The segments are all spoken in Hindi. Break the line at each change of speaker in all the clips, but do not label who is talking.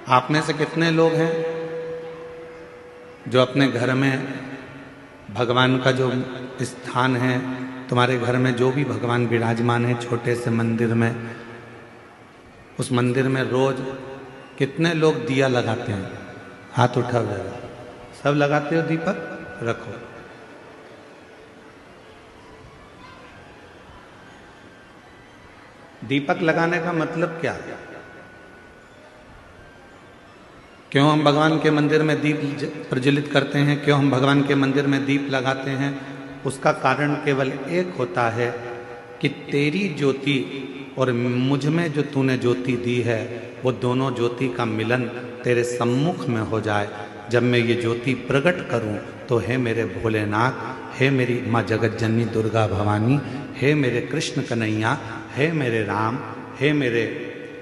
आप में से कितने लोग हैं जो अपने घर में भगवान का जो स्थान है, तुम्हारे घर में जो भी भगवान विराजमान है छोटे से मंदिर में, उस मंदिर में रोज कितने लोग दिया लगाते हैं? हाथ उठाओ जरा। सब लगाते हो दीपक? रखो। दीपक लगाने का मतलब क्या है? क्यों हम भगवान के मंदिर में दीप प्रज्वलित करते हैं? क्यों हम भगवान के मंदिर में दीप लगाते हैं? उसका कारण केवल एक होता है कि तेरी ज्योति और मुझ में जो तूने ज्योति दी है, वो दोनों ज्योति का मिलन तेरे सम्मुख में हो जाए। जब मैं ये ज्योति प्रकट करूं तो हे मेरे भोलेनाथ, हे मेरी माँ जगत जननी दुर्गा भवानी, हे मेरे कृष्ण कन्हैया, हे मेरे राम, हे मेरे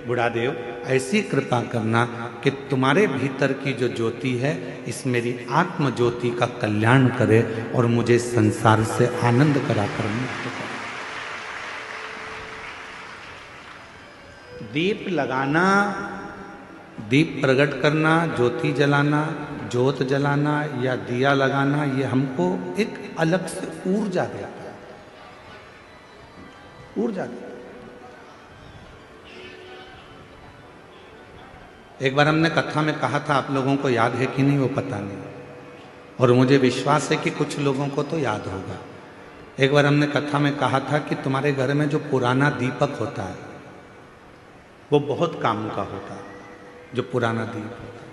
बुढ़ादेव, ऐसी कृपा करना कि तुम्हारे भीतर की जो ज्योति है इस मेरी आत्म ज्योति का कल्याण करे और मुझे संसार से आनंद कराकर मुक्त करे। दीप लगाना, दीप प्रकट करना, ज्योति जलाना, ज्योत जलाना या दिया लगाना, ये हमको एक अलग से ऊर्जा देता है, ऊर्जा देता है। एक बार हमने कथा में कहा था, आप लोगों को याद है कि नहीं वो पता नहीं, और मुझे विश्वास है कि कुछ लोगों को तो याद होगा। एक बार हमने कथा में कहा था कि तुम्हारे घर में जो पुराना दीपक होता है वो बहुत काम का होता है। जो पुराना दीप होता है,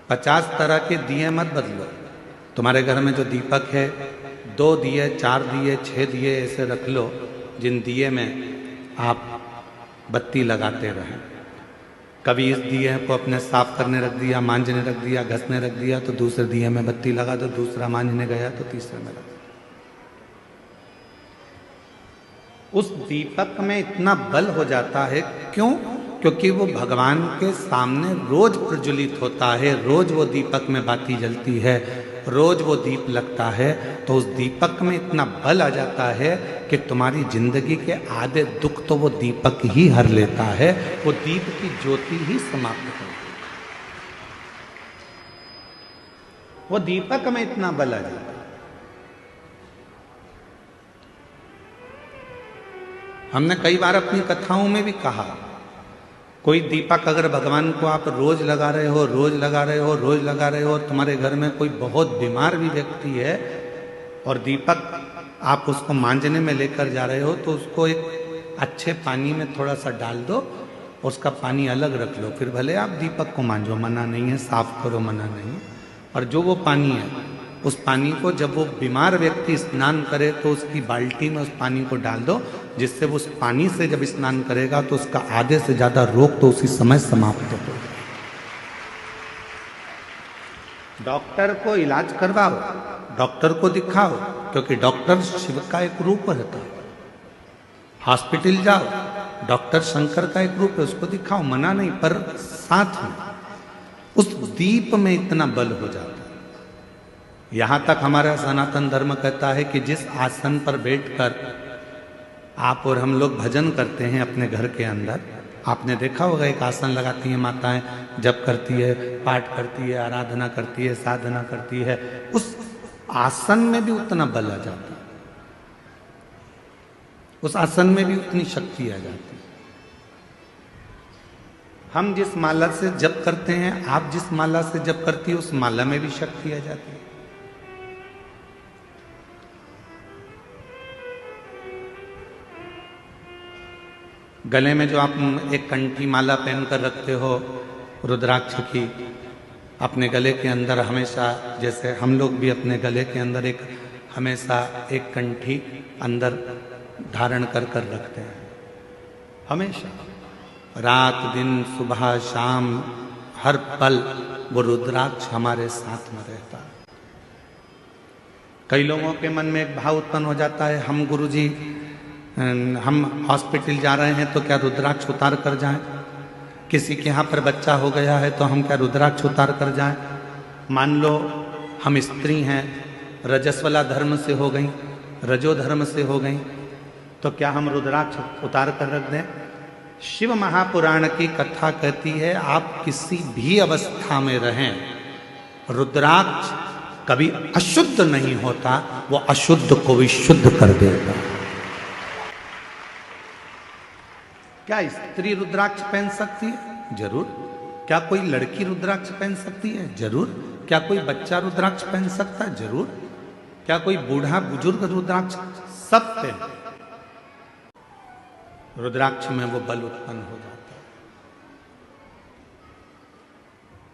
50 तरह के दिए मत बदलो। तुम्हारे घर में जो दीपक है, 2 दिए, 4 दिए, 6 दिए ऐसे रख लो जिन दिए में आप बत्ती लगाते रहें। कभी इस दिए को अपने साफ करने रख दिया, मांझने रख दिया, घसने रख दिया, तो दूसरे दिए में बत्ती लगा दो, दूसरा मांझने गया तो तीसरे में लगा। उस दीपक में इतना बल हो जाता है, क्यों? क्योंकि वो भगवान के सामने रोज प्रज्वलित होता है, रोज वो दीपक में बाती जलती है, रोज वो दीप लगता है, तो उस दीपक में इतना बल आ जाता है कि तुम्हारी जिंदगी के आधे दुख तो वो दीपक ही हर लेता है, वो दीप की ज्योति ही समाप्त कर देता है। वो दीपक में इतना बल आ जाता है। हमने कई बार अपनी कथाओं में भी कहा, कोई दीपक अगर भगवान को आप रोज लगा रहे हो, रोज लगा रहे हो, रोज लगा रहे हो, तुम्हारे घर में कोई बहुत बीमार भी व्यक्ति है और दीपक आप उसको मांझने में लेकर जा रहे हो, तो उसको एक अच्छे पानी में थोड़ा सा डाल दो, उसका पानी अलग रख लो, फिर भले आप दीपक को मांझो, मना नहीं है, साफ करो, मना नहीं है। और जो वो पानी है, उस पानी को जब वो बीमार व्यक्ति स्नान करे तो उसकी बाल्टी में उस पानी को डाल दो, जिससे वो उस पानी से जब स्नान करेगा तो उसका आधे से ज्यादा रोग तो उसी समय समाप्त हो। डॉक्टर को इलाज करवाओ, डॉक्टर को दिखाओ, क्योंकि डॉक्टर शिव का एक रूप रहता है। हॉस्पिटल जाओ, डॉक्टर शंकर का एक रूप है, उसको दिखाओ, मना नहीं, पर साथ में उस दीप में इतना बल हो जाता है। यहां तक हमारा सनातन धर्म कहता है कि जिस आसन पर बैठकर आप और हम लोग भजन करते हैं अपने घर के अंदर, आपने देखा होगा एक आसन लगाती हैं माताएं, जप करती है, पाठ करती है, आराधना करती है, साधना करती है, उस आसन में भी उतना बल आ जाता है, उस आसन में भी उतनी शक्ति आ जाती है। हम जिस माला से जप करते हैं, आप जिस माला से जप करती है, उस माला में भी शक्ति आ जाती है। गले में जो आप एक कंठी माला पहनकर रखते हो रुद्राक्ष की, अपने गले के अंदर हमेशा, जैसे हम लोग भी अपने गले के अंदर एक हमेशा एक कंठी अंदर धारण कर कर रखते हैं, हमेशा, रात दिन सुबह शाम हर पल वो रुद्राक्ष हमारे साथ में रहता है। कई लोगों के मन में एक भाव उत्पन्न हो जाता है, हम गुरुजी हम हॉस्पिटल जा रहे हैं तो क्या रुद्राक्ष उतार कर जाएं? किसी के यहाँ पर बच्चा हो गया है तो हम क्या रुद्राक्ष उतार कर जाएं? मान लो हम स्त्री हैं, रजस्वला धर्म से हो गई, रजो धर्म से हो गई, तो क्या हम रुद्राक्ष उतार कर रख दें? शिव महापुराण की कथा कहती है आप किसी भी अवस्था में रहें, रुद्राक्ष कभी अशुद्ध नहीं होता, वो अशुद्ध को भी शुद्ध कर देगा। क्या स्त्री रुद्राक्ष पहन सकती है? जरूर। क्या कोई लड़की रुद्राक्ष पहन सकती है? जरूर। क्या कोई बच्चा रुद्राक्ष पहन सकता है? जरूर। क्या कोई बूढ़ा बुजुर्ग रुद्राक्ष? सब पहन। रुद्राक्ष में वो बल उत्पन्न हो जाता है।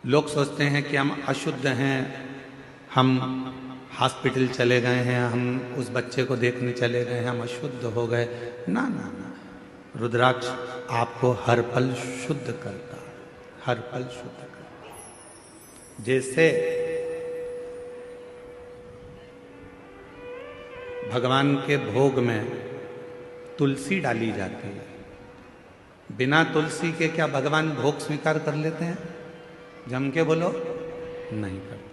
लोग सोचते हैं कि हम अशुद्ध हैं, हम हॉस्पिटल चले गए हैं, हम उस बच्चे को देखने चले गए हैं, हम अशुद्ध हो गए। ना ना ना, रुद्राक्ष आपको हर पल शुद्ध करता है, हर पल शुद्ध करता है। जैसे भगवान के भोग में तुलसी डाली जाती है, बिना तुलसी के क्या भगवान भोग स्वीकार कर लेते हैं? जम के बोलो, नहीं करते।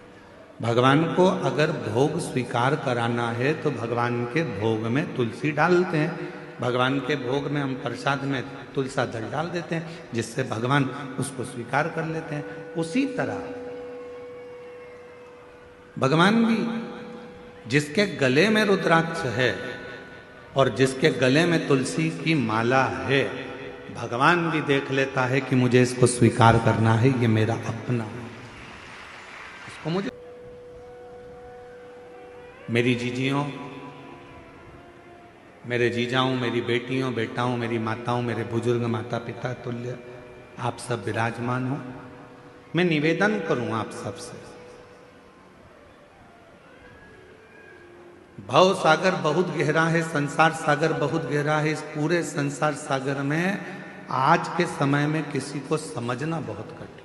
भगवान को अगर भोग स्वीकार कराना है तो भगवान के भोग में तुलसी डालते हैं। भगवान के भोग में हम प्रसाद में तुलसा दल डाल देते हैं, जिससे भगवान उसको स्वीकार कर लेते हैं। उसी तरह भगवान भी, जिसके गले में रुद्राक्ष है और जिसके गले में तुलसी की माला है, भगवान भी देख लेता है कि मुझे इसको स्वीकार करना है, ये मेरा अपना है, इसको मुझे। मेरी जीजियों, मेरे जीजाओं, मेरी बेटियों, बेटाओं, मेरी माताओं, मेरे बुजुर्ग माता पिता तुल्य आप सब विराजमान हो। मैं निवेदन करूं आप सबसे, भव सागर बहुत गहरा है, संसार सागर बहुत गहरा है। इस पूरे संसार सागर में आज के समय में किसी को समझना बहुत कठिन।